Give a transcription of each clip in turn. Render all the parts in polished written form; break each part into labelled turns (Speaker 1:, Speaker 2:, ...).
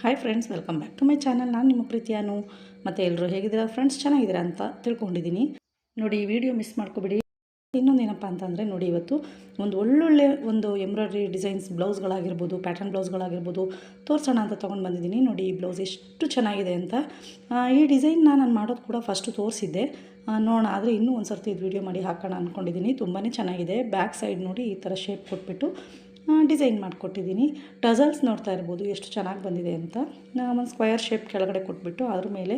Speaker 1: Hi friends, welcome back to my channel. ನಾನು ನಿಮ್ಮ ಪ್ರೀತಿಯಾನು. ಮತ್ತು ಎಲ್ಲರೂ ಹೇಗಿದ್ದೀರಾ ಫ್ರೆಂಡ್ಸ್? ಚೆನ್ನಾಗಿದ್ದೀರಾ ಅಂತ ತಿಳ್ಕೊಂಡಿದ್ದೀನಿ. ನೋಡಿ, ಈ ವಿಡಿಯೋ ಮಿಸ್ ಮಾಡ್ಕೊಬಿಡಿ. ಇನ್ನೊಂದೇನಪ್ಪ ಅಂತಂದರೆ, ನೋಡಿ, ಇವತ್ತು ಒಳ್ಳೊಳ್ಳೆ ಎಂಬ್ರಾಯ್ಡ್ರಿ ಡಿಸೈನ್ಸ್ ಬ್ಲೌಸ್ಗಳಾಗಿರ್ಬೋದು, ಪ್ಯಾಟರ್ನ್ ಬ್ಲೌಸ್ಗಳಾಗಿರ್ಬೋದು ತೋರಿಸೋಣ ಅಂತ ತೊಗೊಂಡು ಬಂದಿದ್ದೀನಿ. ನೋಡಿ, ಈ ಬ್ಲೌಸ್ ಎಷ್ಟು ಚೆನ್ನಾಗಿದೆ ಅಂತ. ಈ ಡಿಸೈನ್ನ ನಾನು ಮಾಡೋದು ಕೂಡ ಫಸ್ಟು ತೋರಿಸಿದ್ದೆ, ನೋಡೋಣ. ಆದರೆ ಇನ್ನೂ ಒಂದು ಸರ್ತಿ ಇದು ವಿಡಿಯೋ ಮಾಡಿ ಹಾಕೋಣ ಅಂದ್ಕೊಂಡಿದ್ದೀನಿ. ತುಂಬಾ ಚೆನ್ನಾಗಿದೆ. ಬ್ಯಾಕ್ ಸೈಡ್ ನೋಡಿ ಈ ಥರ ಶೇಪ್ ಕೊಟ್ಬಿಟ್ಟು ಡಿಸೈನ್ ಮಾಡಿಕೊಟ್ಟಿದ್ದೀನಿ. ಟಸಲ್ಸ್ ನೋಡ್ತಾ ಇರ್ಬೋದು ಎಷ್ಟು ಚೆನ್ನಾಗಿ ಬಂದಿದೆ ಅಂತ. ಒಂದು ಸ್ಕ್ವೇರ್ ಶೇಪ್ ಕೆಳಗಡೆ ಕೊಟ್ಬಿಟ್ಟು ಅದ್ರ ಮೇಲೆ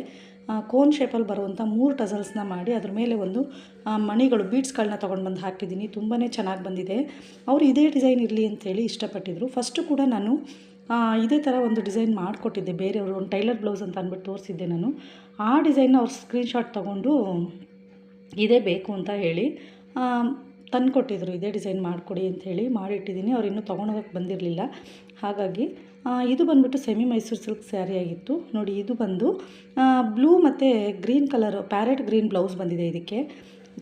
Speaker 1: ಕೋನ್ ಶೇಪಲ್ಲಿ ಬರುವಂಥ 3 ಟಸಲ್ಸ್ನ ಮಾಡಿ ಅದ್ರ ಮೇಲೆ ಒಂದು ಮಣಿಗಳು ಬೀಡ್ಸ್ಗಳನ್ನ ತೊಗೊಂಡು ಬಂದು ಹಾಕಿದ್ದೀನಿ. ತುಂಬಾ ಚೆನ್ನಾಗಿ ಬಂದಿದೆ. ಅವರು ಇದೇ ಡಿಸೈನ್ ಇರಲಿ ಅಂಥೇಳಿ ಇಷ್ಟಪಟ್ಟಿದ್ರು. ಫಸ್ಟು ಕೂಡ ನಾನು ಇದೇ ಥರ ಒಂದು ಡಿಸೈನ್ ಮಾಡಿಕೊಟ್ಟಿದ್ದೆ ಬೇರೆಯವರು. ಒಂದು ಟೈಲರ್ ಬ್ಲೌಸ್ ಅಂತ ಅಂದ್ಬಿಟ್ಟು ತೋರಿಸಿದ್ದೆ ನಾನು. ಆ ಡಿಸೈನ್ನ ಅವ್ರು ಸ್ಕ್ರೀನ್ಶಾಟ್ ತೊಗೊಂಡು ಇದೇ ಬೇಕು ಅಂತ ಹೇಳಿ ತಂದುಕೊಟ್ಟಿದ್ರು. ಇದೇ ಡಿಸೈನ್ ಮಾಡಿಕೊಡಿ ಅಂಥೇಳಿ ಮಾಡಿಟ್ಟಿದ್ದೀನಿ. ಅವ್ರು ಇನ್ನೂ ತೊಗೊಂಡೋಗಕ್ಕೆ ಬಂದಿರಲಿಲ್ಲ. ಹಾಗಾಗಿ ಇದು ಬಂದುಬಿಟ್ಟು ಸೆಮಿ ಮೈಸೂರು ಸಿಲ್ಕ್ ಸ್ಯಾರಿ ಆಗಿತ್ತು. ನೋಡಿ, ಇದು ಬಂದು ಬ್ಲೂ ಮತ್ತು green colour parrot green blouse ಬಂದಿದೆ ಇದಕ್ಕೆ.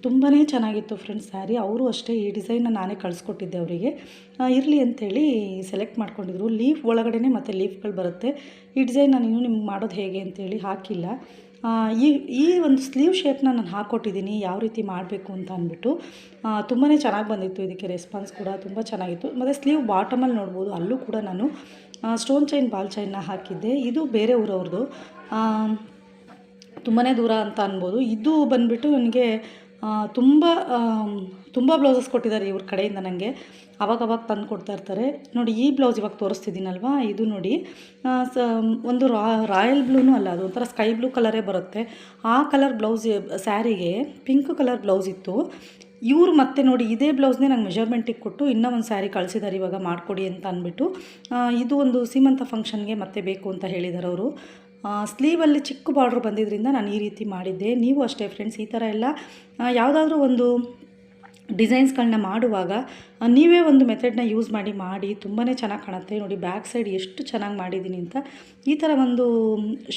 Speaker 1: ತುಂಬಾ ಚೆನ್ನಾಗಿತ್ತು ಫ್ರೆಂಡ್ಸ್ ಸ್ಯಾರಿ. ಅವರು ಅಷ್ಟೇ ಈ ಡಿಸೈನ್ನ ನಾನೇ ಕಳಿಸ್ಕೊಟ್ಟಿದ್ದೆ ಅವರಿಗೆ. ಇರಲಿ ಅಂಥೇಳಿ ಸೆಲೆಕ್ಟ್ ಮಾಡ್ಕೊಂಡಿದ್ರು. ಲೀಫ್ ಒಳಗಡೆ ಮತ್ತು ಲೀಫ್ಗಳು ಬರುತ್ತೆ. ಈ ಡಿಸೈನ್ ನಾನು ಇನ್ನೂ ನಿಮ್ಗೆ ಮಾಡೋದು ಹೇಗೆ ಅಂಥೇಳಿ ಹಾಕಿಲ್ಲ. ಈ ಒಂದು ಸ್ಲೀವ್ ಶೇಪ್ನ ನಾನು ಹಾಕ್ಕೊಟ್ಟಿದ್ದೀನಿ, ಯಾವ ರೀತಿ ಮಾಡಬೇಕು ಅಂತ ಅಂದ್ಬಿಟ್ಟು. ತುಂಬಾ ಚೆನ್ನಾಗಿ ಬಂದಿತ್ತು. ಇದಕ್ಕೆ ರೆಸ್ಪಾನ್ಸ್ ಕೂಡ ತುಂಬ ಚೆನ್ನಾಗಿತ್ತು. ಮತ್ತು ಸ್ಲೀವ್ ಬಾಟಮಲ್ಲಿ ನೋಡ್ಬೋದು, ಅಲ್ಲೂ ಕೂಡ ನಾನು ಸ್ಟೋನ್ ಚೈನ್ ಬಾಲ್ ಚೈನ್ನ ಹಾಕಿದ್ದೆ. ಇದು ಬೇರೆ ಊರವ್ರದ್ದು, ತುಂಬಾ ದೂರ ಅಂತ ಅನ್ಬೋದು. ಇದು ಬಂದುಬಿಟ್ಟು ನನಗೆ ತುಂಬ ಬ್ಲೌಸಸ್ ಕೊಟ್ಟಿದ್ದಾರೆ ಇವ್ರ ಕಡೆಯಿಂದ ನನಗೆ. ಅವಾಗವಾಗ ತಂದು ಕೊಡ್ತಾ ಇರ್ತಾರೆ. ನೋಡಿ, ಈ ಬ್ಲೌಸ್ ಇವಾಗ ತೋರಿಸ್ತಿದ್ದೀನಲ್ವ, ಇದು ನೋಡಿ ಒಂದು ರಾಯಲ್ ಬ್ಲೂನೂ ಅಲ್ಲ, ಅದು ಒಂಥರ ಸ್ಕೈ ಬ್ಲೂ ಕಲರೇ ಬರುತ್ತೆ. ಆ ಕಲರ್ ಬ್ಲೌಸ್ ಸ್ಯಾರಿಗೆ ಪಿಂಕ್ ಕಲರ್ ಬ್ಲೌಸ್ ಇತ್ತು. ಇವರು ಮತ್ತೆ ನೋಡಿ ಇದೇ ಬ್ಲೌಸ್ನೇ ನಂಗೆ ಮೆಜರ್ಮೆಂಟಿಗೆ ಕೊಟ್ಟು ಇನ್ನೂ ಒಂದು ಸ್ಯಾರಿ ಕಳಿಸಿದ್ದಾರೆ ಇವಾಗ ಮಾಡಿಕೊಡಿ ಅಂತ ಅಂದ್ಬಿಟ್ಟು. ಇದು ಒಂದು ಸೀಮಂತ ಫಂಕ್ಷನ್ಗೆ ಮತ್ತೆ ಬೇಕು ಅಂತ ಹೇಳಿದ್ದಾರೆ ಅವರು. ಸ್ಲೀವಲ್ಲಿ ಚಿಕ್ಕ ಬಾರ್ಡ್ರ್ ಬಂದಿದ್ದರಿಂದ ನಾನು ಈ ರೀತಿ ಮಾಡಿದ್ದೆ. ನೀವು ಅಷ್ಟೇ ಫ್ರೆಂಡ್ಸ್, ಈ ಥರ ಎಲ್ಲ ಯಾವುದಾದ್ರೂ ಒಂದು ಡಿಸೈನ್ಸ್ಗಳನ್ನ ಮಾಡುವಾಗ ನೀವೇ ಒಂದು ಮೆಥಡ್ನ ಯೂಸ್ ಮಾಡಿ ತುಂಬಾ ಚೆನ್ನಾಗಿ ಕಾಣುತ್ತೆ. ನೋಡಿ, ಬ್ಯಾಕ್ ಸೈಡ್ ಎಷ್ಟು ಚೆನ್ನಾಗಿ ಮಾಡಿದ್ದೀನಿ ಅಂತ. ಈ ಥರ ಒಂದು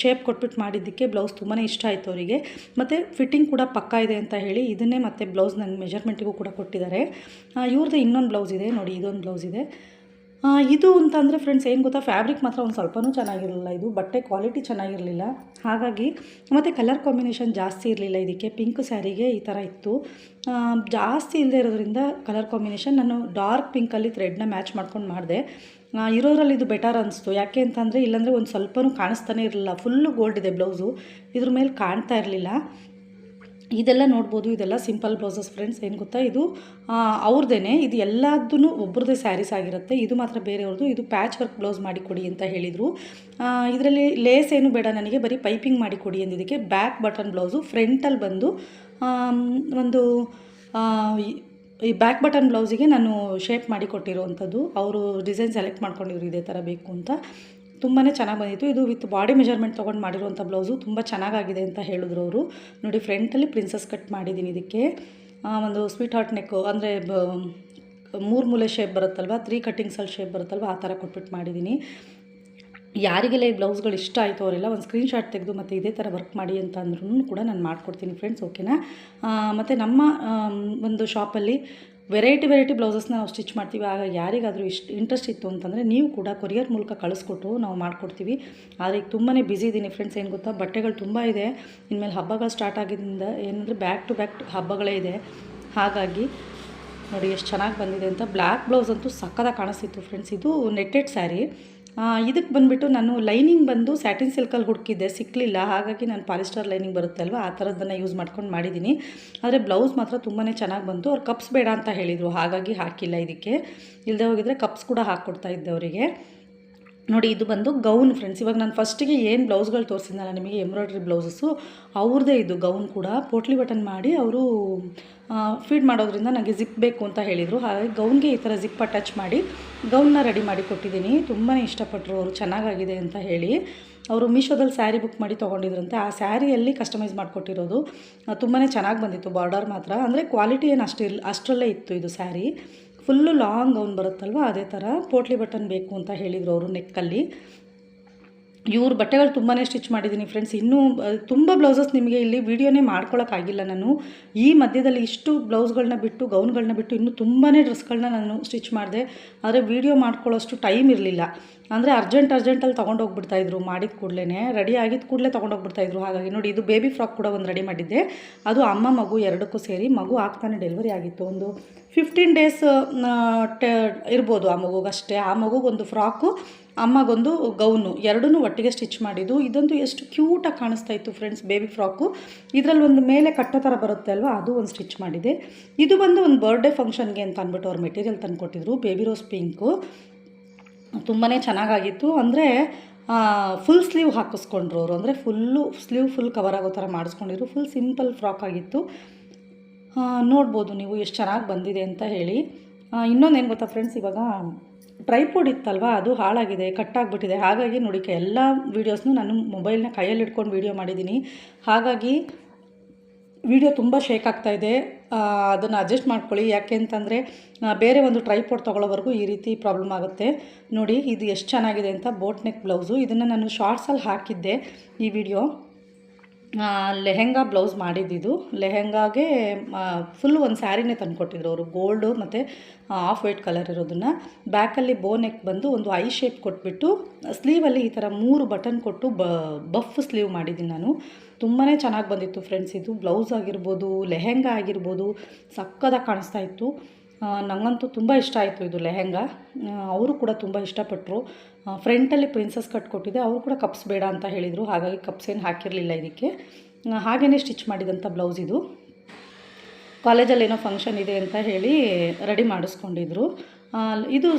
Speaker 1: ಶೇಪ್ ಕೊಟ್ಬಿಟ್ಟು ಮಾಡಿದ್ದಕ್ಕೆ ಬ್ಲೌಸ್ ತುಂಬಾ ಇಷ್ಟ ಆಯಿತು ಅವರಿಗೆ. ಮತ್ತು ಫಿಟ್ಟಿಂಗ್ ಕೂಡ ಪಕ್ಕಾ ಇದೆ ಅಂತ ಹೇಳಿ ಇದನ್ನೇ ಮತ್ತೆ ಬ್ಲೌಸ್ ನಂಗೆ ಮೆಜರ್ಮೆಂಟಿಗೂ ಕೂಡ ಕೊಟ್ಟಿದ್ದಾರೆ. ಇವ್ರದ್ದು ಇನ್ನೊಂದು ಬ್ಲೌಸ್ ಇದೆ ನೋಡಿ, ಇದೊಂದು ಬ್ಲೌಸ್ ಇದೆ. ಇದು ಅಂತಂದರೆ ಫ್ರೆಂಡ್ಸ್ ಏನು ಗೊತ್ತಾ, ಫ್ಯಾಬ್ರಿಕ್ ಮಾತ್ರ ಒಂದು ಸ್ವಲ್ಪನೂ ಚೆನ್ನಾಗಿರಲಿಲ್ಲ. ಇದು ಬಟ್ಟೆ ಕ್ವಾಲಿಟಿ ಚೆನ್ನಾಗಿರಲಿಲ್ಲ. ಹಾಗಾಗಿ ಮತ್ತು ಕಲರ್ ಕಾಂಬಿನೇಷನ್ ಜಾಸ್ತಿ ಇರಲಿಲ್ಲ ಇದಕ್ಕೆ. ಪಿಂಕ್ ಸ್ಯಾರಿಗೆ ಈ ಥರ ಇತ್ತು. ಜಾಸ್ತಿ ಇಲ್ಲದೆ ಇರೋದ್ರಿಂದ ಕಲರ್ ಕಾಂಬಿನೇಷನ್ ನಾನು ಡಾರ್ಕ್ ಪಿಂಕಲ್ಲಿ ಥ್ರೆಡ್ನ ಮ್ಯಾಚ್ ಮಾಡ್ಕೊಂಡು ಮಾಡಿದೆ. ಇರೋದ್ರಲ್ಲಿ ಇದು ಬೆಟರ್ ಅನಿಸ್ತು. ಯಾಕೆ ಅಂತಂದರೆ ಇಲ್ಲಾಂದರೆ ಒಂದು ಸ್ವಲ್ಪನೂ ಕಾಣಿಸ್ತಾನೆ ಇರಲಿಲ್ಲ. ಫುಲ್ಲು ಗೋಲ್ಡ್ ಇದೆ ಬ್ಲೌಸು, ಇದ್ರ ಮೇಲೆ ಕಾಣ್ತಾ ಇರಲಿಲ್ಲ. ಇದೆಲ್ಲ ನೋಡ್ಬೋದು, ಇದೆಲ್ಲ ಸಿಂಪಲ್ ಬ್ಲೌಸಸ್ ಫ್ರೆಂಡ್ಸ್. ಏನು ಗೊತ್ತಾ, ಇದು ಅವ್ರದ್ದೇ. ಇದು ಎಲ್ಲದೂ ಒಬ್ರದ್ದೇ ಸ್ಯಾರೀಸ್ ಆಗಿರುತ್ತೆ. ಇದು ಮಾತ್ರ ಬೇರೆಯವ್ರದ್ದು. ಇದು ಪ್ಯಾಚ್ ವರ್ಕ್ ಬ್ಲೌಸ್ ಮಾಡಿಕೊಡಿ ಅಂತ ಹೇಳಿದರು. ಇದರಲ್ಲಿ ಲೇಸ್ ಏನು ಬೇಡ ನನಗೆ, ಬರೀ ಪೈಪಿಂಗ್ ಮಾಡಿಕೊಡಿ ಅಂದಿದ್ದಕ್ಕೆ ಬ್ಯಾಕ್ ಬಟನ್ ಬ್ಲೌಸು. ಫ್ರಂಟಲ್ಲಿ ಬಂದು ಒಂದು ಈ ಬ್ಯಾಕ್ ಬಟನ್ ಬ್ಲೌಸಿಗೆ ನಾನು ಶೇಪ್ ಮಾಡಿ ಕೊಟ್ಟಿರುವಂಥದ್ದು. ಅವರು ಡಿಸೈನ್ ಸೆಲೆಕ್ಟ್ ಮಾಡ್ಕೊಂಡಿದ್ರು ಇದೇ ಥರ ಬೇಕು ಅಂತ. ತುಂಬಾ ಚೆನ್ನಾಗಿ ಬಂದಿತ್ತು. ಇದು ವಿತ್ ಬಾಡಿ ಮೆಜರ್ಮೆಂಟ್ ತೊಗೊಂಡು ಮಾಡಿರುವಂಥ ಬ್ಲೌಸು ತುಂಬ ಚೆನ್ನಾಗಾಗಿದೆ ಅಂತ ಹೇಳಿದ್ರು ಅವರು. ನೋಡಿ, ಫ್ರಂಟಲ್ಲಿ ಪ್ರಿನ್ಸಸ್ ಕಟ್ ಮಾಡಿದ್ದೀನಿ. ಇದಕ್ಕೆ ಒಂದು ಸ್ವೀಟ್ ಹಾರ್ಟ್ ನೆಕ್ಕು, ಅಂದರೆ 3 ಮೂಲೆ ಶೇಪ್ ಬರುತ್ತಲ್ವ, 3 ಕಟ್ಟಿಂಗ್ಸಲ್ಲಿ ಶೇಪ್ ಬರುತ್ತಲ್ವ, ಆ ಥರ ಕೊಟ್ಬಿಟ್ಟು ಮಾಡಿದ್ದೀನಿ. ಯಾರಿಗೆಲ್ಲ ಈ ಬ್ಲೌಸ್ಗಳು ಇಷ್ಟ ಆಯಿತು ಅವರೆಲ್ಲ ಒಂದು ಸ್ಕ್ರೀನ್ಶಾಟ್ ತೆಗೆದು ಮತ್ತು ಇದೇ ಥರ ವರ್ಕ್ ಮಾಡಿ ಅಂತ ಅಂದ್ರೂ ಕೂಡ ನಾನು ಮಾಡಿಕೊಡ್ತೀನಿ ಫ್ರೆಂಡ್ಸ್, ಓಕೆನಾ. ಮತ್ತು ನಮ್ಮ ಒಂದು ಶಾಪಲ್ಲಿ ವೆರೈಟಿ ಬ್ಲೌಸಸ್ನ ನಾವು ಸ್ಟಿಚ್ ಮಾಡ್ತೀವಿ. ಆಗ ಯಾರಿಗಾದರೂ ಇಂಟ್ರೆಸ್ಟ್ ಇತ್ತು ಅಂತಂದರೆ ನೀವು ಕೂಡ ಕೊರಿಯರ್ ಮೂಲಕ ಕಳಿಸ್ಕೊಟ್ಟು ನಾವು ಮಾಡಿಕೊಡ್ತೀವಿ. ಆದರೆ ಈಗ ತುಂಬಾ ಬ್ಯುಸಿ ಇದ್ದೀನಿ ಫ್ರೆಂಡ್ಸ್. ಏನು ಗೊತ್ತಾ, ಬಟ್ಟೆಗಳು ತುಂಬ ಇದೆ. ಇನ್ಮೇಲೆ ಹಬ್ಬಗಳು ಸ್ಟಾರ್ಟ್ ಆಗಿದ್ದರಿಂದ ಏನಂದರೆ ಬ್ಯಾಕ್ ಟು ಬ್ಯಾಕ್ ಹಬ್ಬಗಳೇ ಇದೆ. ಹಾಗಾಗಿ ನೋಡಿ ಎಷ್ಟು ಚೆನ್ನಾಗಿ ಬಂದಿದೆ ಅಂತ. ಬ್ಲ್ಯಾಕ್ ಬ್ಲೌಸ್ ಅಂತೂ ಸಕ್ಕತ್ತಾಗಿ ಕಾಣಿಸ್ತಿತ್ತು ಫ್ರೆಂಡ್ಸ್. ಇದು ನೆಟ್ಟೆಡ್ ಸ್ಯಾರಿ. ಇದಕ್ಕೆ ಬಂದುಬಿಟ್ಟು ನಾನು ಲೈನಿಂಗ್ ಬಂದು ಸ್ಯಾಟಿನ್ ಸಿಲ್ಕಲ್ಲಿ ಹುಡುಕಿದ್ದೆ, ಸಿಕ್ಕಲಿಲ್ಲ. ಹಾಗಾಗಿ ನಾನು ಪಾಲಿಸ್ಟರ್ ಲೈನಿಂಗ್ ಬರುತ್ತೆ ಅಲ್ವ, ಆ ಥರದ್ದನ್ನು ಯೂಸ್ ಮಾಡ್ಕೊಂಡು ಮಾಡಿದ್ದೀನಿ. ಆದರೆ ಬ್ಲೌಸ್ ಮಾತ್ರ ತುಂಬಾ ಚೆನ್ನಾಗಿ ಬಂತು. ಅವ್ರು ಕಪ್ಸ್ ಬೇಡ ಅಂತ ಹೇಳಿದರು, ಹಾಗಾಗಿ ಹಾಕಿಲ್ಲ. ಇದಕ್ಕೆ ಇಲ್ಲದೆ ಹೋಗಿದ್ರೆ ಕಪ್ಸ್ ಕೂಡ ಹಾಕ್ಕೊಡ್ತಾ ಇದ್ದೆ ಅವರಿಗೆ. ನೋಡಿ, ಇದು ಬಂದು ಗೌನ್ ಫ್ರೆಂಡ್ಸ್. ಇವಾಗ ನಾನು ಫಸ್ಟಿಗೆ ಏನು ಬ್ಲೌಸ್ಗಳು ತೋರಿಸಿದ್ನಲ್ಲ ನಿಮಗೆ, ಎಂಬ್ರಾಯ್ಡ್ರಿ ಬ್ಲೌಸಸ್ಸು, ಅವ್ರದ್ದೇ ಇದು ಗೌನ್ ಕೂಡ. ಪೋಟ್ಲಿ ಬಟನ್ ಮಾಡಿ ಅವರು ಫೀಡ್ ಮಾಡೋದ್ರಿಂದ ನನಗೆ ಜಿಪ್ ಬೇಕು ಅಂತ ಹೇಳಿದರು. ಹಾಗಾಗಿ ಗೌನ್ಗೆ ಈ ಥರ ಜಿಪ್ ಅಟ್ಯಾಚ್ ಮಾಡಿ ಗೌನ್ನ ರೆಡಿ ಮಾಡಿ ಕೊಟ್ಟಿದ್ದೀನಿ. ತುಂಬಾ ಇಷ್ಟಪಟ್ಟರು ಅವರು, ಚೆನ್ನಾಗಾಗಿದೆ ಅಂತ ಹೇಳಿ. ಅವರು ಮೀಶೋದಲ್ಲಿ ಸ್ಯಾರಿ ಬುಕ್ ಮಾಡಿ ತೊಗೊಂಡಿದ್ರಂತೆ. ಆ ಸ್ಯಾರಿಯಲ್ಲಿ ಕಸ್ಟಮೈಸ್ ಮಾಡಿಕೊಟ್ಟಿರೋದು. ತುಂಬಾ ಚೆನ್ನಾಗಿ ಬಂದಿತ್ತು. ಬಾರ್ಡರ್ ಮಾತ್ರ ಅಂದರೆ ಕ್ವಾಲಿಟಿ ಏನು ಅಷ್ಟರಲ್ಲೇ ಇತ್ತು. ಇದು ಸ್ಯಾರಿ ಫುಲ್ಲು ಲಾಂಗ್ ಗೌನ್ ಬರುತ್ತಲ್ವ, ಅದೇ ಥರ ಪೋಟ್ಲಿ ಬಟನ್ ಬೇಕು ಅಂತ ಹೇಳಿದರು ಅವರು ನೆಕ್ಕಲ್ಲಿ. ಇವ್ರ ಬಟ್ಟೆಗಳು ತುಂಬಾ ಸ್ಟಿಚ್ ಮಾಡಿದ್ದೀನಿ ಫ್ರೆಂಡ್ಸ್. ಇನ್ನೂ ತುಂಬ ಬ್ಲೌಸಸ್ ನಿಮಗೆ ಇಲ್ಲಿ ವೀಡಿಯೋನೇ ಮಾಡ್ಕೊಳಕ್ಕಾಗಿಲ್ಲ ನಾನು. ಈ ಮಧ್ಯದಲ್ಲಿ ಇಷ್ಟು ಬ್ಲೌಸ್ಗಳನ್ನ ಬಿಟ್ಟು, ಗೌನ್ಗಳನ್ನ ಬಿಟ್ಟು ಇನ್ನೂ ತುಂಬಾ ಡ್ರೆಸ್ಗಳನ್ನ ನಾನು ಸ್ಟಿಚ್ ಮಾಡಿದೆ. ಆದರೆ ವೀಡಿಯೋ ಮಾಡ್ಕೊಳ್ಳೋಷ್ಟು ಟೈಮ್ ಇರಲಿಲ್ಲ. ಅಂದರೆ ಅರ್ಜೆಂಟಲ್ಲಿ ತೊಗೊಂಡೋಗ್ಬಿಡ್ತಾಯಿದ್ರು. ಮಾಡಿದ ಕೂಡಲೇ, ರೆಡಿ ಆಗಿದ್ದ ಕೂಡಲೇ ತೊಗೊಂಡೋಗ್ಬಿಡ್ತಾಯಿದ್ರು. ಹಾಗಾಗಿ ನೋಡಿ, ಇದು ಬೇಬಿ ಫ್ರಾಕ್ ಕೂಡ ಒಂದು ರೆಡಿ ಮಾಡಿದ್ದೆ. ಅದು ಅಮ್ಮ ಮಗು ಎರಡಕ್ಕೂ ಸೇರಿ. ಮಗು ಆಗ್ತಾನೆ ಡೆಲಿವರಿ ಆಗಿತ್ತು. ಒಂದು 15 ಡೇಸ್ ಇರ್ಬೋದು ಆ ಮಗುಗಷ್ಟೇ. ಆ ಮಗುಗೊಂದು ಫ್ರಾಕು, ಅಮ್ಮಗೊಂದು ಗೌನು, ಎರಡೂ ಒಟ್ಟಿಗೆ ಸ್ಟಿಚ್ ಮಾಡಿದ್ದು. ಇದಂತೂ ಎಷ್ಟು ಕ್ಯೂಟಾಗಿ ಕಾಣಿಸ್ತಾ ಇತ್ತು ಫ್ರೆಂಡ್ಸ್, ಬೇಬಿ ಫ್ರಾಕು. ಇದರಲ್ಲಿ ಒಂದು ಮೇಲೆ ಕಟ್ಟೋ ಥರ ಬರುತ್ತೆ ಅಲ್ವಾ, ಅದು ಒಂದು ಸ್ಟಿಚ್ ಮಾಡಿದೆ. ಇದು ಬಂದು ಒಂದು ಬರ್ಡೇ ಫಂಕ್ಷನ್ಗೆ ಅಂತ ಅಂದ್ಬಿಟ್ಟು ಅವ್ರು ಮೆಟೀರಿಯಲ್ ತಂದು ಕೊಟ್ಟಿದ್ರು. ಬೇಬಿ ರೋಸ್ ಪಿಂಕು ತುಂಬಾ ಚೆನ್ನಾಗಾಗಿತ್ತು. ಅಂದರೆ ಫುಲ್ ಸ್ಲೀವ್ ಹಾಕಿಸ್ಕೊಂಡ್ರು ಅವರು. ಅಂದರೆ ಸ್ಲೀವ್ ಫುಲ್ ಕವರ್ ಆಗೋ ಥರ ಮಾಡಿಸ್ಕೊಂಡಿದ್ರು. ಫುಲ್ ಸಿಂಪಲ್ ಫ್ರಾಕ್ ಆಗಿತ್ತು. ನೋಡ್ಬೋದು ನೀವು ಎಷ್ಟು ಚೆನ್ನಾಗಿ ಬಂದಿದೆ ಅಂತ ಹೇಳಿ. ಇನ್ನೊಂದೇನು ಗೊತ್ತಾ ಫ್ರೆಂಡ್ಸ್, ಇವಾಗ ಟ್ರೈಪೋಡ್ ಇತ್ತಲ್ವ, ಅದು ಹಾಳಾಗಿದೆ, ಕಟ್ಟಾಗಿಬಿಟ್ಟಿದೆ. ಹಾಗಾಗಿ ನೋಡಿ, ಎಲ್ಲ ವೀಡಿಯೋಸ್ನೂ ನಾನು ಮೊಬೈಲ್ನ ಕೈಯಲ್ಲಿ ಇಟ್ಕೊಂಡು ವೀಡಿಯೋ ಮಾಡಿದ್ದೀನಿ. ಹಾಗಾಗಿ ವಿಡಿಯೋ ತುಂಬ ಶೇಕ್ ಆಗ್ತಾಯಿದೆ. ಅದನ್ನು ಅಡ್ಜಸ್ಟ್ ಮಾಡ್ಕೊಳ್ಳಿ. ಯಾಕೆ ಅಂತಂದರೆ ಬೇರೆ ಒಂದು ಟ್ರೈಪೋಡ್ ತೊಗೊಳ್ಳೋವರೆಗೂ ಈ ರೀತಿ ಪ್ರಾಬ್ಲಮ್ ಆಗುತ್ತೆ. ನೋಡಿ, ಇದು ಎಷ್ಟು ಚೆನ್ನಾಗಿದೆ ಅಂತ. Boat neck blouse. ಇದನ್ನು ನಾನು ಶಾರ್ಟ್ಸಲ್ಲಿ ಹಾಕಿದ್ದೆ ಈ ವಿಡಿಯೋ. ಲೆಹೆಂಗಾ ಬ್ಲೌಸ್ ಮಾಡಿದ್ದಿದ್ದು. ಲೆಹೆಂಗಾಗೆ ಫುಲ್ ಒಂದು ಸ್ಯಾರಿನೇ ತಂದುಕೊಟ್ಟಿದ್ರು ಅವರು, ಗೋಲ್ಡು ಮತ್ತು ಆಫ್ ವೈಟ್ ಕಲರ್ ಇರೋದನ್ನು. ಬ್ಯಾಕಲ್ಲಿ ಬೋ ನೆಕ್ ಬಂದು ಒಂದು ಐ ಶೇಪ್ ಕೊಟ್ಬಿಟ್ಟು, ಸ್ಲೀವಲ್ಲಿ ಈ ಥರ 3 ಬಟನ್ ಕೊಟ್ಟು ಬಫ್ ಸ್ಲೀವ್ ಮಾಡಿದ್ದೀನಿ ನಾನು. ತುಂಬಾ ಚೆನ್ನಾಗಿ ಬಂದಿತ್ತು ಫ್ರೆಂಡ್ಸ್. ಇದು ಬ್ಲೌಸ್ ಆಗಿರ್ಬೋದು, ಲೆಹೆಂಗಾ ಆಗಿರ್ಬೋದು, ಸಕ್ಕದಾಗಿ ಕಾಣಿಸ್ತಾ ಇತ್ತು. ನನಗಂತೂ ತುಂಬ ಇಷ್ಟ ಆಯಿತು ಇದು ಲೆಹೆಂಗಾ. ಅವರು ಕೂಡ ತುಂಬ ಇಷ್ಟಪಟ್ಟರು. ಫ್ರಂಟಲ್ಲಿ ಪ್ರಿನ್ಸಸ್ ಕಟ್ ಕೊಟ್ಟಿದ್ದೆ. ಅವರು ಕೂಡ ಕಪ್ಸ್ ಬೇಡ ಅಂತ ಹೇಳಿದರು. ಹಾಗಾಗಿ ಕಪ್ಸ್ ಏನು ಹಾಕಿರಲಿಲ್ಲ ಇದಕ್ಕೆ. ಹಾಗೆಯೇ ಸ್ಟಿಚ್ ಮಾಡಿದಂಥ ಬ್ಲೌಸ್ ಇದು. ಕಾಲೇಜಲ್ಲಿ ಏನೋ ಫಂಕ್ಷನ್ ಇದೆ ಅಂತ ಹೇಳಿ ರೆಡಿ ಮಾಡಿಸ್ಕೊಂಡಿದ್ರು. ಇದು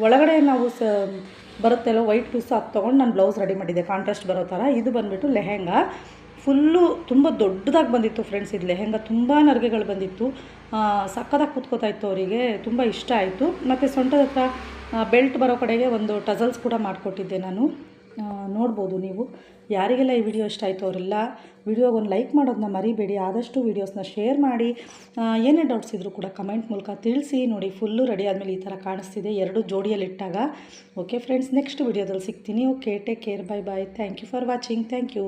Speaker 1: ಒಳಗಡೆ ನಾವು ಬರುತ್ತೆಲ್ಲ ವೈಟ್ ಪೀಸ್, ಅದು ತೊಗೊಂಡು ನಾನು ಬ್ಲೌಸ್ ರೆಡಿ ಮಾಡಿದ್ದೆ ಕಾಂಟ್ರಾಸ್ಟ್ ಬರೋ ಥರ. ಇದು ಬಂದುಬಿಟ್ಟು ಲೆಹೆಂಗಾ. ಫುಲ್ಲು ತುಂಬ ದೊಡ್ಡದಾಗಿ ಬಂದಿತ್ತು ಫ್ರೆಂಡ್ಸ್. ಇದು ಲೆಹೆಂಗಾ ತುಂಬ ನರಿಗೆಗಳು ಬಂದಿತ್ತು. ಸಕ್ಕದಾಗಿ ಕೂತ್ಕೋತಾ ಇತ್ತು ಅವರಿಗೆ. ತುಂಬ ಇಷ್ಟ ಆಯಿತು. ಮತ್ತು ಸೊಂಟದ ಹತ್ರ ಬೆಲ್ಟ್ ಬರೋ ಕಡೆಗೆ ಒಂದು ಟಜಲ್ಸ್ ಕೂಡ ಮಾಡಿಕೊಟ್ಟಿದ್ದೆ ನಾನು. ನೋಡ್ಬೋದು ನೀವು. ಯಾರಿಗೆಲ್ಲ ಈ ವಿಡಿಯೋ ಇಷ್ಟ ಆಯಿತು ಅವರೆಲ್ಲ ವಿಡಿಯೋಗೆ ಒಂದು ಲೈಕ್ ಮಾಡೋದನ್ನ ಮರಿಬೇಡಿ. ಆದಷ್ಟು ವೀಡಿಯೋಸ್ನ ಶೇರ್ ಮಾಡಿ. ಏನೇ ಡೌಟ್ಸ್ ಇದ್ದರೂ ಕೂಡ ಕಮೆಂಟ್ ಮೂಲಕ ತಿಳಿಸಿ. ನೋಡಿ, ಫುಲ್ಲು ರೆಡಿ ಆದಮೇಲೆ ಈ ಥರ ಕಾಣಿಸ್ತಿದೆ 2 ಜೋಡಿಯಲ್ಲಿ ಇಟ್ಟಾಗ. ಓಕೆ ಫ್ರೆಂಡ್ಸ್, ನೆಕ್ಸ್ಟ್ ವಿಡಿಯೋದಲ್ಲಿ ಸಿಗ್ತೀನಿ. Okay, take care, bye bye. Thank you for watching. Thank you.